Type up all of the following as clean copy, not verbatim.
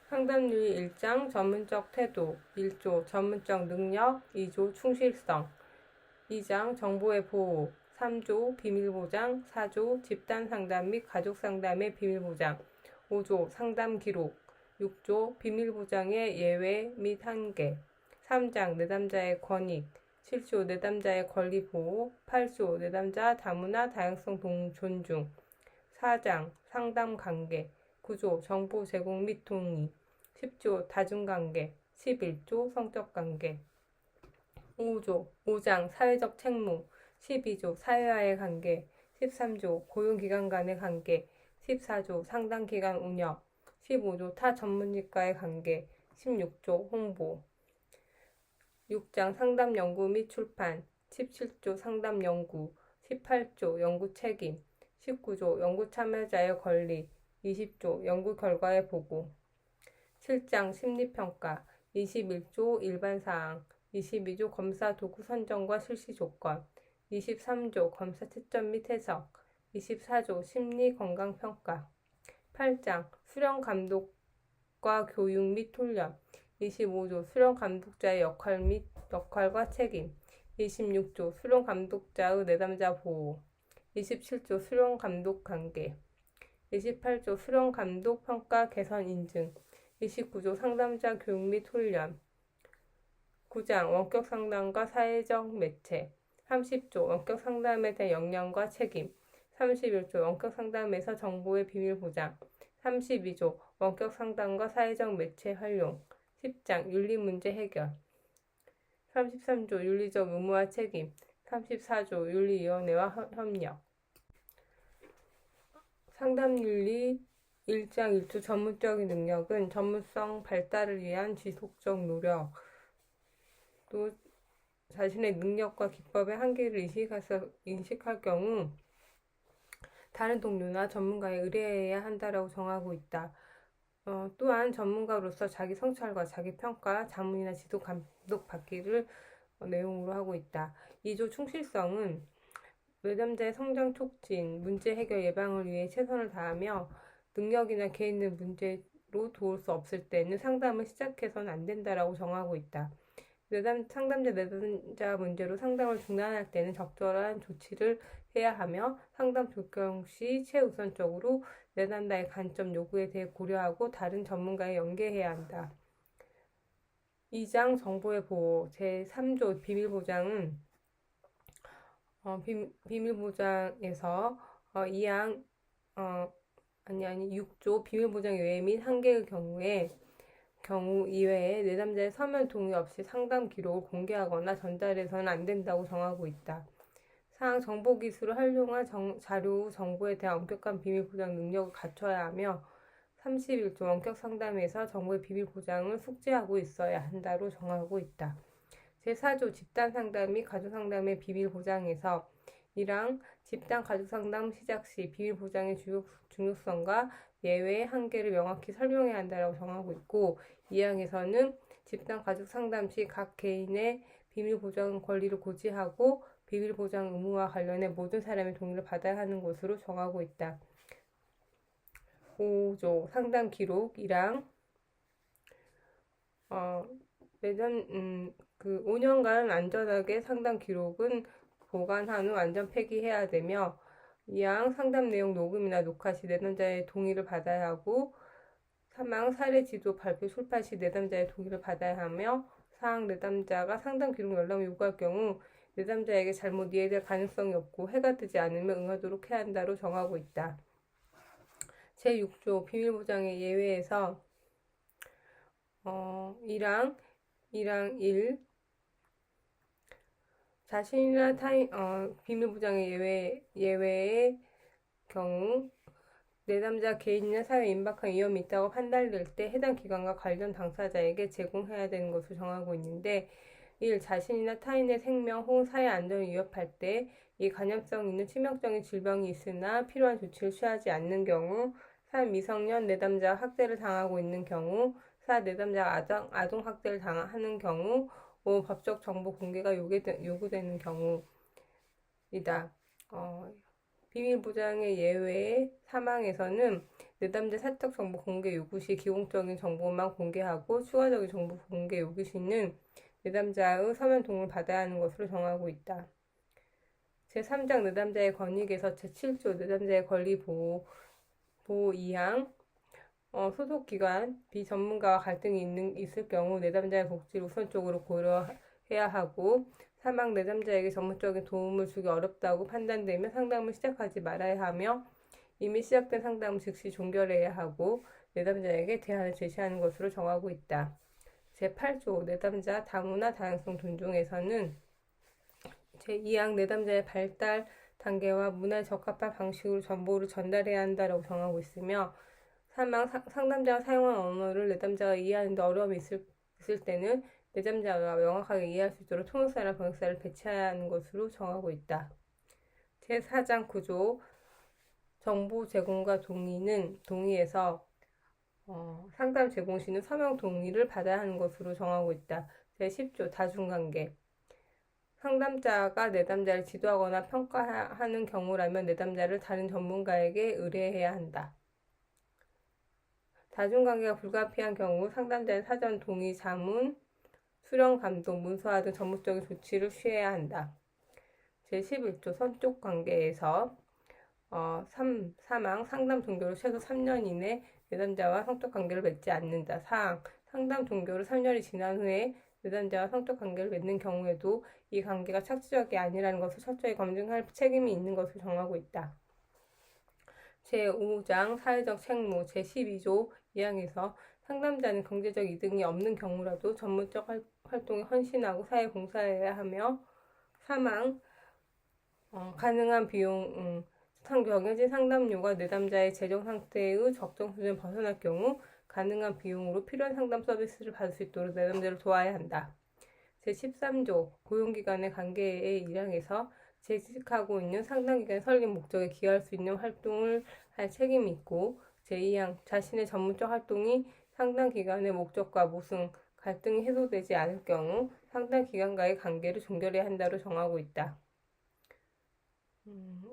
상담률 1장 전문적 태도 1조 전문적 능력 2조 충실성 2장 정보의 보호 3조 비밀보장 4조 집단상담 및 가족상담의 비밀보장 5조 상담 기록 6조 비밀보장의 예외 및 한계 3장 내담자의 권익 7조 내담자의 권리 보호 8조 내담자 다문화 다양성 존중 4장 상담 관계 9조 정보 제공 및 동의 10조 다중관계 11조 성적 관계 5장 사회적 책무 12조 사회와의 관계 13조 고용기관 간의 관계 14조 상담기관 운영 15조 타 전문의과의 관계 16조 홍보 6장 상담 연구 및 출판 17조 상담 연구 18조 연구 책임 19조 연구 참여자의 권리 20조 연구 결과의 보고 7장 심리평가 21조 일반사항 22조 검사 도구 선정과 실시 조건 23조 검사 채점 및 해석 24조 심리건강평가 8장 수련감독과 교육 및 훈련 25조 수련감독자의 역할과 책임 26조 수련감독자의 내담자 보호 27조 수련감독 관계 28조 수련감독 평가 개선 인증 29조 상담자 교육 및 훈련 9장 원격 상담과 사회적 매체 30조 원격 상담에 대한 역량과 책임 31조 원격 상담에서 정보의 비밀 보장 32조 원격 상담과 사회적 매체 활용 10장 윤리 문제 해결 33조 윤리적 의무와 책임 34조 윤리위원회와 협력 상담윤리 1장 1조 전문적인 능력은 전문성 발달을 위한 지속적 노력 또 자신의 능력과 기법의 한계를 인식할 경우 다른 동료나 내담자에 의뢰해야 한다라고 정하고 있다. 또한 전문가로서 자기 성찰과 자기 평가, 자문이나 지도 감독 받기를 내용으로 하고 있다. 2조 충실성은 내담자의 성장 촉진, 문제 해결 예방을 위해 최선을 다하며 능력이나 개인의 문제로 도울 수 없을 때는 상담을 시작해서는 안 된다라고 정하고 있다. 상담자 내담자 문제로 상담을 중단할 때는 적절한 조치를 해야 하며 상담 조정 시 최우선적으로 내담자의 관점 요구에 대해 고려하고 다른 전문가에 연계해야 한다. 2장 정보의 보호 제3조 비밀보장은 비밀보장에서 6조 비밀보장 예외 및 한계의 경우 이외에 내담자의 서면 동의 없이 상담 기록을 공개하거나 전달해서는 안 된다고 정하고 있다. 사항 정보기술을 활용한 자료 정보에 대한 엄격한 비밀보장 능력을 갖춰야 하며 31조 원격 상담에서 정보의 비밀보장을 숙지하고 있어야 한다로 정하고 있다. 제4조 집단상담 및 가족상담의 비밀보장에서 1항 집단 가족상담 시작 시 비밀보장의 중요성과 예외의 한계를 명확히 설명해야 한다고 정하고 있고 2항에서는 집단 가족 상담 시 각 개인의 비밀보장 권리를 고지하고 비밀보장 의무와 관련해 모든 사람의 동의를 받아야 하는 것으로 정하고 있다. 5조 상담 기록 1항 5년간 안전하게 상담 기록은 보관한 후 안전 폐기해야 되며 2항 상담 내용 녹음이나 녹화 시 내담자의 동의를 받아야 하고 3항 사례 지도 발표 출판 시 내담자의 동의를 받아야 하며 4항 내담자가 상담 기록 연락을 요구할 경우 내담자에게 잘못 이해될 가능성이 없고 해가 뜨지 않으면 응하도록 해야 한다로 정하고 있다. 제6조 비밀보장의 예외에서 1항 1 자신이나 타인 비밀보장의 예외의 경우 내담자 개인이나 사회에 임박한 위험이 있다고 판단될 때 해당 기관과 관련 당사자에게 제공해야 되는 것을 정하고 있는데 1. 자신이나 타인의 생명 혹은 사회 안전을 위협할 때 이 간염성 있는 치명적인 질병이 있으나 필요한 조치를 취하지 않는 경우 3. 미성년 내담자가 학대를 당하고 있는 경우 4. 내담자가 아동 학대를 당하는 경우 5. 법적 정보 공개가 요구되는 경우이다. 비밀보장의 예외의 사망에서는 내담자 사적 정보 공개 요구 시 기본적인 정보만 공개하고 추가적인 정보 공개 요구 시는 내담자의 서면 동의를 받아야 하는 것으로 정하고 있다. 제3장 내담자의 권익에서 제7조 내담자의 권리 보호 2항 소속기관 비전문가와 갈등이 있을 경우 내담자의 복지를 우선적으로 고려해야 하고 사망 내담자에게 전문적인 도움을 주기 어렵다고 판단되면 상담을 시작하지 말아야 하며 이미 시작된 상담을 즉시 종결해야 하고 내담자에게 대안을 제시하는 것으로 정하고 있다. 제8조 내담자 다문화 다양성 존중에서는 제2항 내담자의 발달 단계와 문화에 적합한 방식으로 정보를 전달해야 한다고 정하고 있으며 상담자가 사용한 언어를 내담자가 이해하는 데 어려움이 있을 때는 내담자가 명확하게 이해할 수 있도록 통역사나 번역사를 배치해야 하는 것으로 정하고 있다. 제4장 9조 정보 제공과 동의에서 상담 제공 시는 서명 동의를 받아야 하는 것으로 정하고 있다. 제10조 다중관계 상담자가 내담자를 지도하거나 평가하는 경우라면 내담자를 다른 전문가에게 의뢰해야 한다. 다중관계가 불가피한 경우 상담자의 사전 동의 자문, 수령 감독, 문서화 등 전문적인 조치를 취해야 한다. 제11조 성적 관계에서 사망, 상담 종료로 최소 3년 이내 내담자와 성적 관계를 맺지 않는다. 사항, 상담 종료로 3년이 지난 후에 내담자와 성적 관계를 맺는 경우에도 이 관계가 착취적이 아니라는 것을 철저히 검증할 책임이 있는 것을 정하고 있다. 제5장 사회적 책무 제12조 2항에서 상담자는 경제적 이득이 없는 경우라도 전문적 활동에 헌신하고 사회 봉사해야 하며 사망, 가능한 비용, 정해진 상담료가 내담자의 재정 상태의 적정 수준을 벗어날 경우 가능한 비용으로 필요한 상담 서비스를 받을 수 있도록 내담자를 도와야 한다. 제13조 고용기관의 관계의 1항에서 재직하고 있는 상담기관 설립 목적에 기여할 수 있는 활동을 할 책임이 있고 제2항 자신의 전문적 활동이 상담기관의 목적과 모순, 갈등이 해소되지 않을 경우 상담기관과의 관계를 종결해야 한다로 정하고 있다.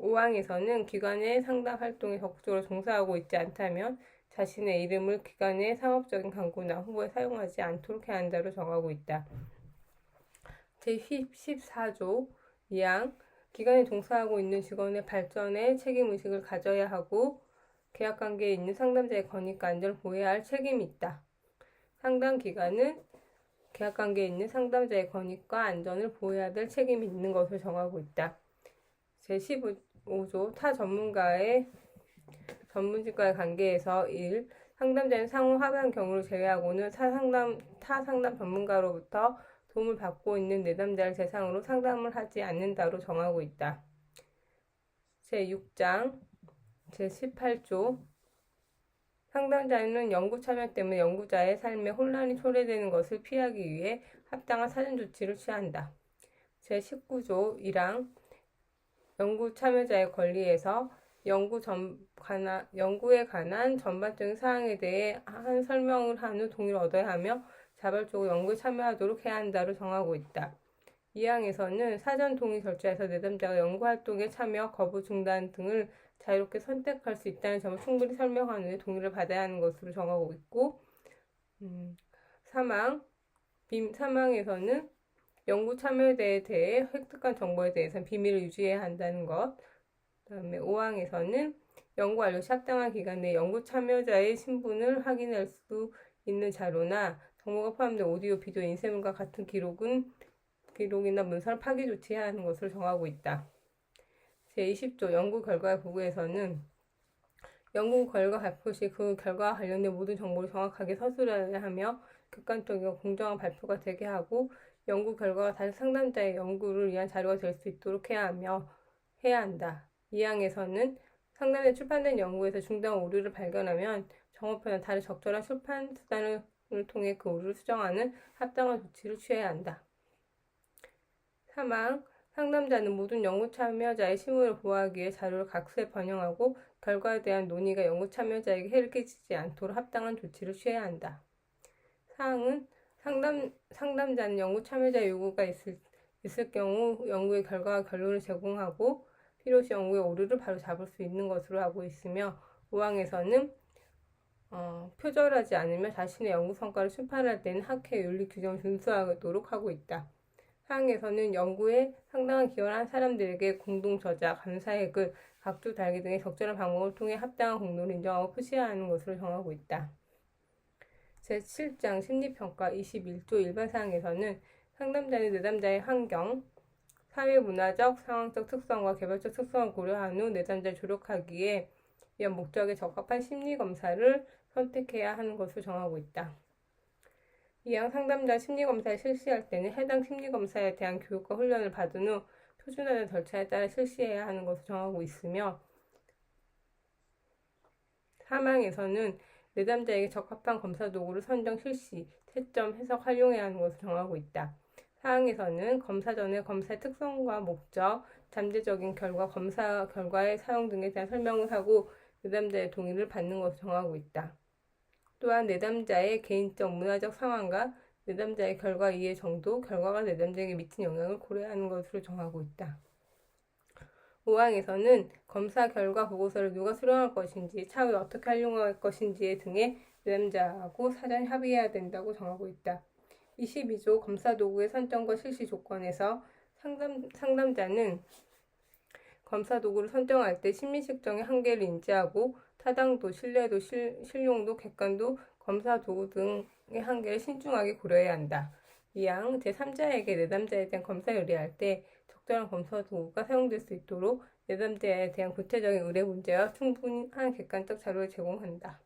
5항에서는 기관의 상담 활동에 적극적으로 종사하고 있지 않다면 자신의 이름을 기관의 상업적인 광고나 홍보에 사용하지 않도록 해야 한다로 정하고 있다. 제14조 2항 기관에 종사하고 있는 직원의 발전에 책임의식을 가져야 하고 계약관계에 있는 상담자의 권익과 안전을 보호해야 할 책임이 있다. 상담기관은 계약관계에 있는 상담자의 권익과 안전을 보호해야 될 책임이 있는 것을 정하고 있다. 제15조 타 전문가의 전문직과의 관계에서 1. 상담자는 상호 합의한 경우를 제외하고는 타 상담 전문가로부터 도움을 받고 있는 내담자를 대상으로 상담을 하지 않는다로 정하고 있다. 제6장 제18조 상담자는 연구 참여 때문에 연구자의 삶에 혼란이 초래되는 것을 피하기 위해 합당한 사전 조치를 취한다. 제19조 1항 연구 참여자의 권리에서 연구에 관한 전반적인 사항에 대해 한 설명을 한 후 동의를 얻어야 하며 자발적으로 연구에 참여하도록 해야 한다로 정하고 있다. 2항에서는 사전 동의 절차에서 내담자가 연구활동에 참여, 거부, 중단 등을 자유롭게 선택할 수 있다는 점을 충분히 설명한 후에 동의를 받아야 하는 것으로 정하고 있고 3항에서는 연구 참여에 대해 획득한 정보에 대해서는 비밀을 유지해야 한다는 것. 그다음에 5항에서는 연구 완료 시 합당한 기간 내에 연구 참여자의 신분을 확인할 수 있는 자료나 정보가 포함된 오디오, 비디오, 인쇄물과 같은 기록이나 문서를 파기 조치해야 하는 것을 정하고 있다. 제20조 연구 결과의 보고에서는 연구 결과 발표 시 그 결과와 관련된 모든 정보를 정확하게 서술해야 하며 객관적이고 공정한 발표가 되게 하고 연구 결과가 다른 상담자의 연구를 위한 자료가 될 수 있도록 해야 한다. 2항에서는 상담에 출판된 연구에서 중대한 오류를 발견하면 정보표나 다른 적절한 출판 수단을 통해 그 오류를 수정하는 합당한 조치를 취해야 한다. 3항 상담자는 모든 연구 참여자의 신분을 보호하기 위해 자료를 각수에 번영하고 결과에 대한 논의가 연구 참여자에게 해를 끼치지 않도록 합당한 조치를 취해야 한다. 4항은 상담자는 연구 참여자의 요구가 있을 경우 연구의 결과와 결론을 제공하고 필요시 연구의 오류를 바로 잡을 수 있는 것으로 하고 있으며 5항에서는 표절하지 않으며 자신의 연구 성과를 출판할 때는 학회 윤리 규정을 준수하도록 하고 있다. 사항에서는 연구에 상당한 기여를 한 사람들에게 공동 저자, 감사의 글, 각주 달기 등의 적절한 방법을 통해 합당한 공로를 인정하고 표시해야 하는 것으로 정하고 있다. 제7장 심리평가 21조 일반 사항에서는 상담자는 내담자의 환경, 사회문화적, 상황적 특성과 개별적 특성을 고려한 후 내담자를 조력하기에 위한 목적에 적합한 심리검사를 선택해야 하는 것을 정하고 있다. 이왕 상담자 심리검사를 실시할 때는 해당 심리검사에 대한 교육과 훈련을 받은 후 표준화된 절차에 따라 실시해야 하는 것을 정하고 있으며 사망에서는 내담자에게 적합한 검사 도구를 선정, 실시, 채점, 해석, 활용해야 하는 것을 정하고 있다. 사항에서는 검사 전에 검사의 특성과 목적, 잠재적인 결과, 검사 결과의 사용 등에 대한 설명을 하고 내담자의 동의를 받는 것을 정하고 있다. 또한 내담자의 개인적 문화적 상황과 내담자의 결과 이해 정도, 결과가 내담자에게 미친 영향을 고려하는 것으로 정하고 있다. 5항에서는 검사 결과 보고서를 누가 수령할 것인지, 차후에 어떻게 활용할 것인지 등에 내담자하고 사전 협의해야 된다고 정하고 있다. 22조 검사 도구의 선정과 실시 조건에서 상담자는 검사 도구를 선정할 때 심리측정의 한계를 인지하고 타당도, 신뢰도, 실용도, 객관도, 검사 도구 등의 한계를 신중하게 고려해야 한다. 이항 제3자에게 내담자에 대한 검사 의뢰할 때 적절한 검사 도구가 사용될 수 있도록 내담자에 대한 구체적인 의뢰 문제와 충분한 객관적 자료를 제공한다.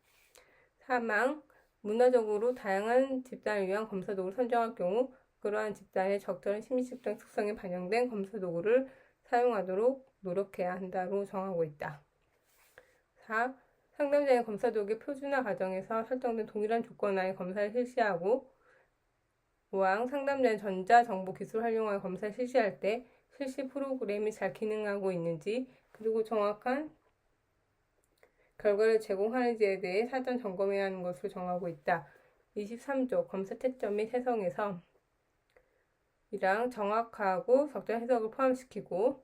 사망 문화적으로 다양한 집단을 위한 검사 도구를 선정할 경우 그러한 집단의 적절한 심리측정 특성이 반영된 검사 도구를 사용하도록 노력해야 한다로 정하고 있다. 4. 상담자의 검사 도구의 표준화 과정에서 설정된 동일한 조건 하에 검사를 실시하고 5항 상담자의 전자정보기술을 활용하여 검사를 실시할 때 실시 프로그램이 잘 기능하고 있는지 그리고 정확한 결과를 제공하는지에 대해 사전 점검해야 하는 것으로 정하고 있다. 23조 검사 채점 및 해석에서 이랑 정확하고 적절한 해석을 포함시키고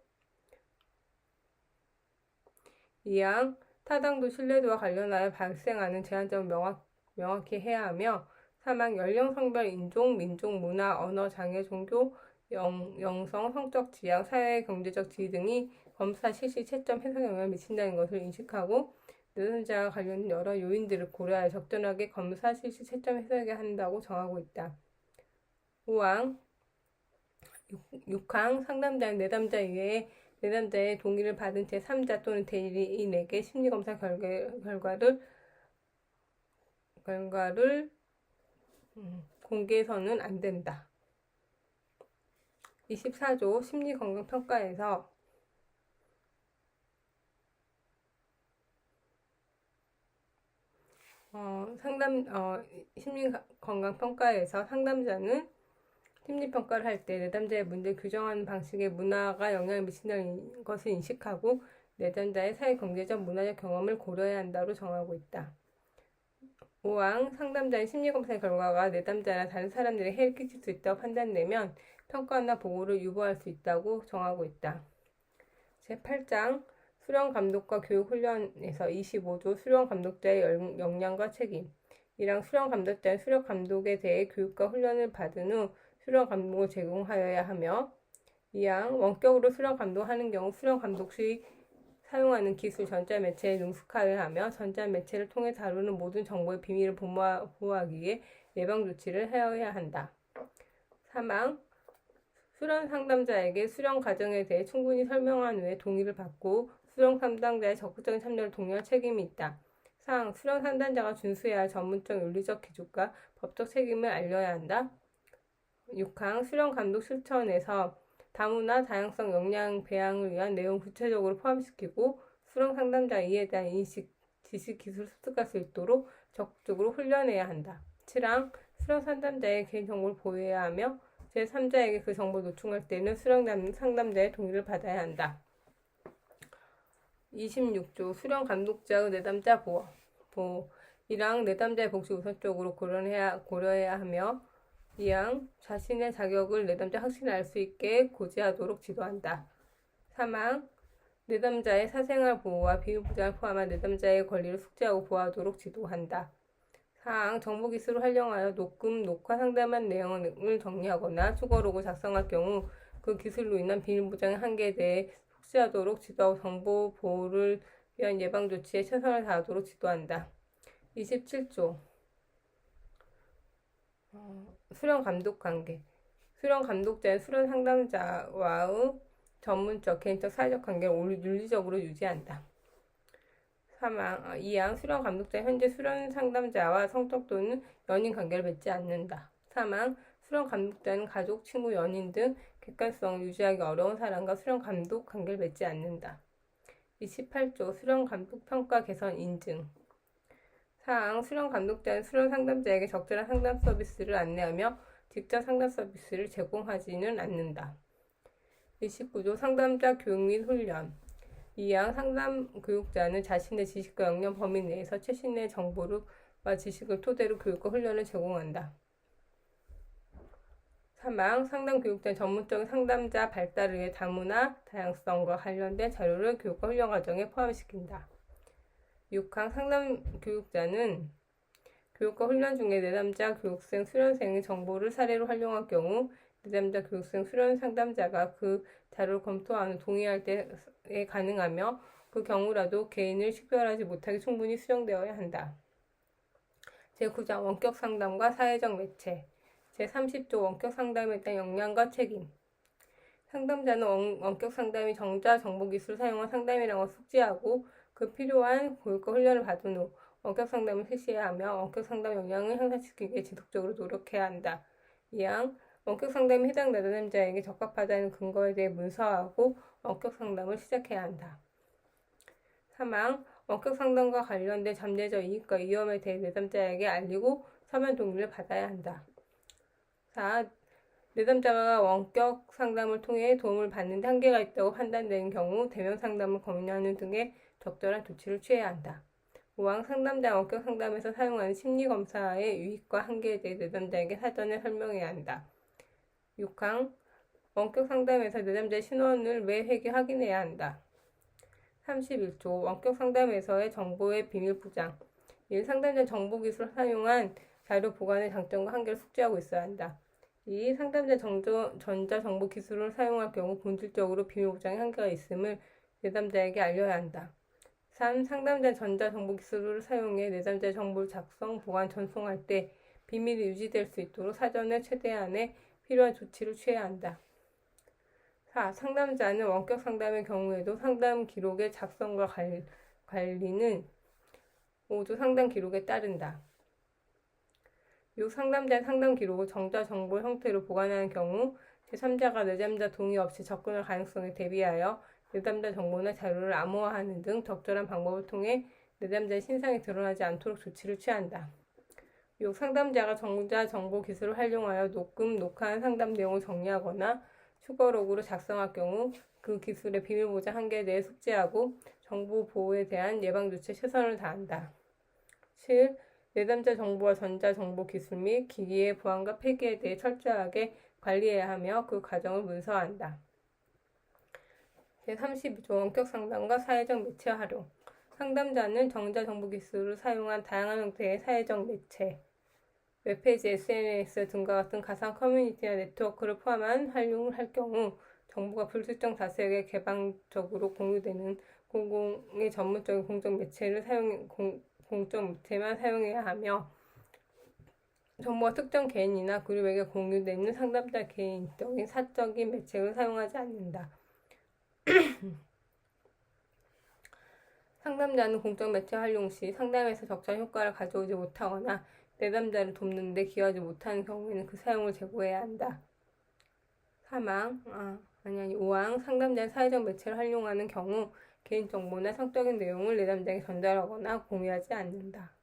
2항 타당도 신뢰도와 관련하여 발생하는 제한점을 명확히 해야 하며 3항 연령, 성별, 인종, 민족, 문화, 언어, 장애, 종교, 영성, 성적 지향, 사회, 경제적 지위 등이 검사 실시, 채점, 해석에 영향을 미친다는 것을 인식하고 내담자와 관련된 여러 요인들을 고려하여 적절하게 검사 실시, 채점, 해석해야 한다고 정하고 있다. 5항 6항 상담자는 내담자 이외에 내담자의 동의를 받은 제3자 또는 대리인에게 심리검사 결과를 공개해서는 안 된다. 24조 심리건강평가에서 심리건강평가에서 상담자는 심리평가를 할 때 내담자의 문제를 규정하는 방식에 문화가 영향을 미친다는 것을 인식하고 내담자의 사회, 경제적, 문화적 경험을 고려해야 한다로 정하고 있다. 5항 상담자의 심리검사 결과가 내담자나 다른 사람들에게 해를 끼칠 수 있다고 판단되면 평가나 보고를 유보할 수 있다고 정하고 있다. 제8장 수련감독과 교육훈련에서 25조 수련감독자의 역량과 책임 1항 수련감독자는 수련감독에 대해 교육과 훈련을 받은 후 수련감독을 제공하여야 하며 2항 원격으로 수련감독하는 경우 수련감독 시 사용하는 기술 전자매체에 능숙하여야 하며 전자매체를 통해 다루는 모든 정보의 비밀을 보호하기 위해 예방조치를 하여야 한다. 3항 수련 상담자에게 수련 과정에 대해 충분히 설명한 후에 동의를 받고 수련 상담자의 적극적인 참여를 독려할 책임이 있다. 4항 수련 상담자가 준수해야 할 전문적 윤리적 기준과 법적 책임을 알려야 한다. 6항 수련 감독 실천에서 다문화 다양성 역량 배양을 위한 내용 구체적으로 포함시키고 수련 상담자 이에 대한 인식, 지식, 기술 습득할 수 있도록 적극적으로 훈련해야 한다. 7항 수련 상담자의 개인정보를 보호해야 하며 제3자에게 그 정보를 노출할 때는 수련 상담자의 동의를 받아야 한다. 26조 수련 감독자의 내담자 보호 1항 내담자의 복지 우선적으로 고려해야 하며 2항 자신의 자격을 내담자 확신히 알 수 있게 고지하도록 지도한다. 3항 내담자의 사생활 보호와 비밀보장을 포함한 내담자의 권리를 숙지하고 보호하도록 지도한다. 4항 정보기술을 활용하여 녹음, 녹화, 상담한 내용을 정리하거나 추가로그 작성할 경우 그 기술로 인한 비밀보장의 한계에 대해 숙지하도록 지도하고 정보 보호를 위한 예방조치에 최선을 다하도록 지도한다. 27조 수련감독관계 수련감독자의 수련상담자와의 전문적, 개인적, 사회적 관계를 윤리적으로 유지한다. 2항 수련감독자는 현재 수련상담자와 성적 또는 연인 관계를 맺지 않는다. 3항 수련감독자는 가족, 친구, 연인 등 객관성을 유지하기 어려운 사람과 수련감독 관계를 맺지 않는다. 28조 수련감독 평가 개선 인증 4항 수련감독자는 수련상담자에게 적절한 상담 서비스를 안내하며 직접 상담 서비스를 제공하지는 않는다. 29조 상담자 교육 및 훈련 2항 상담 교육자는 자신의 지식과 역량 범위 내에서 최신의 정보와 지식을 토대로 교육과 훈련을 제공한다. 3항 상담 교육자는 전문적인 상담자 발달을 위해 다문화 다양성과 관련된 자료를 교육과 훈련 과정에 포함시킨다. 6항 상담 교육자는 교육과 훈련 중에 내담자, 교육생, 수련생의 정보를 사례로 활용할 경우 내담자, 교육생, 수련 상담자가 그 자료를 검토한 후 동의할 때에 가능하며 그 경우라도 개인을 식별하지 못하게 충분히 수정되어야 한다. 제9장 원격 상담과 사회적 매체 제30조 원격 상담에 대한 역량과 책임 상담자는 원격 상담이 전자정보기술을 사용한 상담이라는 것을 숙지하고 그 필요한 교육과 훈련을 받은 후 원격 상담을 실시해야 하며 원격 상담 역량을 향상시키기 위해 지속적으로 노력해야 한다. 2항 원격 상담이 해당 내담자에게 적합하다는 근거에 대해 문서화하고 원격 상담을 시작해야 한다. 3항 원격 상담과 관련된 잠재적 이익과 위험에 대해 내담자에게 알리고 서면 동의를 받아야 한다. 4. 내담자가 원격 상담을 통해 도움을 받는 데 한계가 있다고 판단되는 경우 대면 상담을 권유하는 등의 적절한 조치를 취해야 한다. 5항 상담자 원격 상담에서 사용하는 심리검사의 유익과 한계에 대해 내담자에게 사전에 설명해야 한다. 6항 원격 상담에서 내담자의 신원을 매 회계 확인해야 한다. 31조 원격 상담에서의 정보의 비밀 보장 1. 상담자 정보기술을 사용한 자료 보관의 장점과 한계를 숙지하고 있어야 한다. 2. 상담자 전자정보기술을 사용할 경우 본질적으로 비밀 보장의 한계가 있음을 내담자에게 알려야 한다. 3. 상담자 전자정보기술을 사용해 내담자의 정보를 작성, 보관, 전송할 때 비밀이 유지될 수 있도록 사전에 최대한의 필요한 조치를 취해야 한다. 4. 상담자는 원격 상담의 경우에도 상담 기록의 작성과 관리는 모두 상담 기록에 따른다. 6. 상담자의 상담 기록을 전자정보 형태로 보관하는 경우 제3자가 내담자 동의 없이 접근할 가능성에 대비하여 내담자 정보나 자료를 암호화하는 등 적절한 방법을 통해 내담자의 신상이 드러나지 않도록 조치를 취한다. 6. 상담자가 전자정보 기술을 활용하여 녹음, 녹화한 상담 내용을 정리하거나 추가로그로 작성할 경우 그 기술의 비밀 보장 한계에 대해 숙지하고 정보 보호에 대한 예방조치에 최선을 다한다. 7. 내담자 정보와 전자정보 기술 및 기기의 보안과 폐기에 대해 철저하게 관리해야 하며 그 과정을 문서화한다. 제32조 원격 상담과 사회적 매체 활용 상담자는 전자정보기술을 사용한 다양한 형태의 사회적 매체, 웹페이지, SNS 등과 같은 가상 커뮤니티나 네트워크를 포함한 활용을 할 경우 정보가 불특정 다수에게 개방적으로 공유되는 공공의 전문적인 공적 매체만 사용해야 하며 정보가 특정 개인이나 그룹에게 공유되는 상담자 개인적인 사적인 매체를 사용하지 않는다. 상담자는 공적 매체 활용 시 상담에서 적절한 효과를 가져오지 못하거나 내담자를 돕는 데 기여하지 못하는 경우에는 그 사용을 제고해야 한다. 5항 상담자는 사회적 매체를 활용하는 경우 개인정보나 성적인 내용을 내담자에게 전달하거나 공유하지 않는다.